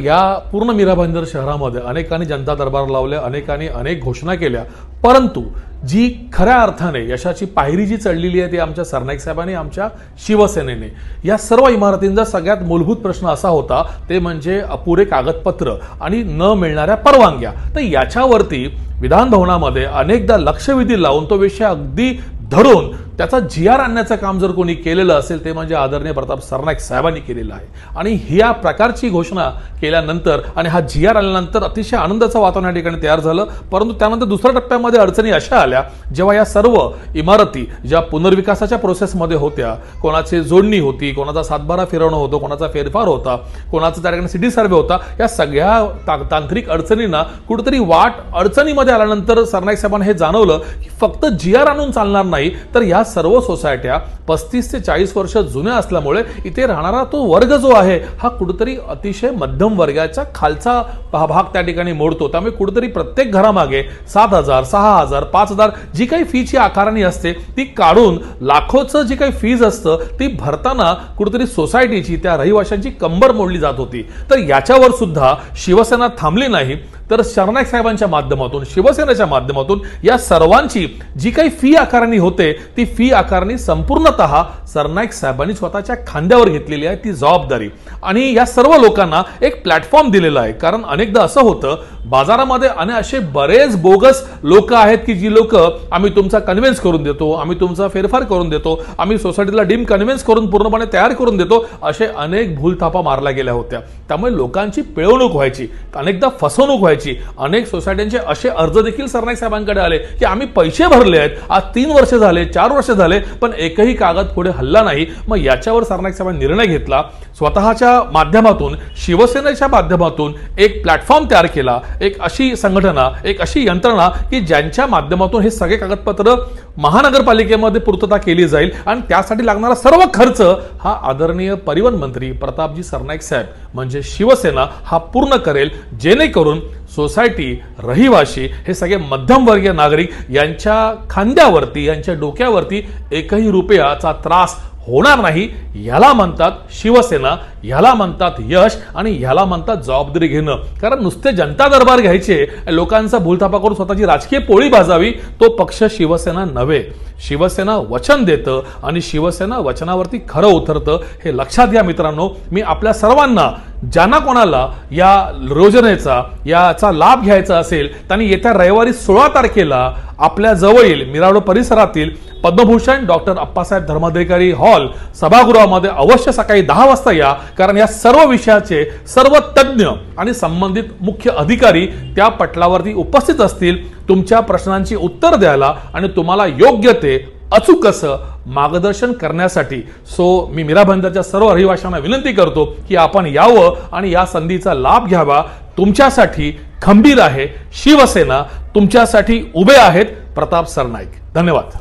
या पूर्ण मीरा भाईंदर शहरामध्ये अनेकांनी जनता दरबार लावले, अनेकांनी अनेक घोषणा केल्या, परंतु जी खऱ्या अर्थाने यशाची पायरी जी चढलेली आहे ती आमच्या सरनाईक साहेबांनी, आमच्या शिवसेनेने. या सर्व इमारतींचा सगळ्यात मूलभूत प्रश्न असा होता ते म्हणजे अपुरे कागदपत्र आणि न मिळणाऱ्या परवानग्या. तर याच्यावरती विधान भवनामध्ये अनेकदा लक्षवेधी लावून तो विषय अगदी धरून त्याचा GR आणण्याचं काम जर कोणी केलेलं असेल ते म्हणजे आदरणीय प्रताप सरनाईक साहेबांनी केलेलं आहे. आणि ह्या प्रकारची घोषणा केल्यानंतर आणि हा GR आल्यानंतर अतिशय आनंदाचं वातावरण या ठिकाणी तयार झालं. परंतु त्यानंतर दुसऱ्या टप्प्यामध्ये अडचणी अशा आल्या जेव्हा या सर्व इमारती ज्या पुनर्विकासाच्या प्रोसेसमध्ये होत्या, कोणाची जोडणी होती, कोणाचा सातबारा फिरवणं होतं, कोणाचा फेरफार होता, कोणाचा त्या ठिकाणी सिटी सर्वे होता, या सगळ्या तांत्रिक अडचणींना कुठेतरी वाट अडचणीमध्ये आल्यानंतर सरनाईक साहेबांना हे जाणवलं की फक्त GR आणून चालणार नाही, तर या सर्व सोसायट्या 35 ते 40 वर्ष जुन्या असल्यामुळे इथे राहणारा तो वर्ग जो आहे हा कुठेतरी अतिशय मध्यम वर्गाचा खालचा भाग त्या ठिकाणी मोडतो. त्यामुळे कुठेतरी प्रत्येक घरामागे 7,000, 6,000, 5,000 जी काही फीची आकारणी असते ती काढून लाखोचं जी काही फीज असतं ती भरताना कुठेतरी सोसायटीची, त्या रहिवाशांची कंबर मोडली जात होती. तर याच्यावर सुद्धा शिवसेना थांबली नाही, तर सरनाईक साहेबांच्या माध्यमातून, शिवसेनेच्या माध्यमातून या सर्वांची जी काही फी आकारणी होते ती फी आकारणी संपूर्णतः सरनाईक साहेबांनी स्वतःच्या खांद्यावर घेतलेली आहे ती जबाबदारी. आणि या सर्व लोकांना एक प्लॅटफॉर्म दिलेला आहे. कारण अनेकदा असं होतं बाजारामध्ये असे बरेच बोगस लोक आहेत की जी लोक आम्ही तुमचा कन्व्हिन्स करून देतो, आम्ही तुमचा फेरफार करून देतो, आम्ही सोसायटीला डीम कन्व्हिन्स करून पूर्णपणे तयार करून देतो, असे अनेक भूलथापा मारल्या गेल्या होत्या. त्यामुळे लोकांची पिळवणूक व्हायची, अनेकदा फसवणूक व्हायची. अनेक सोसायट्यांचे असे अर्ज देखील सरनाईक साहेबांकडे आले की आम्ही पैसे भरले आहेत, आज 3 वर्ष झाले, 4 वर्ष झाले, पण एकही कागद पुढे हल्ला नाही. मग याच्यावर सरनाईक साहेबांनी निर्णय घेतला, स्वतःच्या माध्यमातून, शिवसेनेच्या माध्यमातून एक प्लॅटफॉर्म तयार केला, एक अशी संघटना, एक अशी यंत्रणा की ज्यांच्या माध्यमातून हे सगळे कागदपत्र महानगरपालिकेमध्ये पूर्तता केली जाईल आणि त्यासाठी लागणारा सर्व खर्च हा आदरणीय परिवहन मंत्री प्रतापजी सरनाईक साहेब म्हणजे शिवसेना हा पूर्ण करेल, जेणेकरून सोसायटी, रहिवाशी हे सगळे मध्यमवर्गीय नागरिक यांच्या खांद्यावरती, यांच्या डोक्यावरती एकही रुपयाचा त्रास होणार नाही. याला म्हणतात शिवसेना, याला म्हणतात यश आणि याला म्हणतात जबाबदारी घेणं. कारण नुसते जनता दरबार घ्यायचे, लोकांचा भूलथापा करून स्वतःची राजकीय पोळी भाजावी, तो पक्ष शिवसेना नव्हे. शिवसेना वचन देतं आणि शिवसेना वचनावरती खरं उतरतं. हे लक्षात घ्या मित्रांनो. मी आपल्या सर्वांना, ज्यांना कोणाला या योजनेचा, याचा लाभ घ्यायचा असेल त्यांनी येत्या रविवारी 16 तारखेला आपल्या जवळील मिराडो परिसरातील पद्मभूषण डॉक्टर अप्पासाहेब धर्माधिकारी हॉल सभागृहामध्ये अवश्य सकाळी 10 वाजता या. कारण या सर्व विषयाचे सर्व तज्ञ आणि संबंधित मुख्य अधिकारी त्या पटलावरती उपस्थित असतील तुमच्या प्रश्नांची उत्तर द्यायला आणि तुम्हाला योग्य ते अचूक असं मार्गदर्शन करण्यासाठी. सो मी मीरा भाईंदरच्या सर्व रहिवाशांना विनंती करतो की आपण यावं आणि या संधीचा लाभ घ्यावा. तुमच्यासाठी खंबीर आहे शिवसेना, तुमच्यासाठी उभे आहेत प्रताप सरनाईक. धन्यवाद.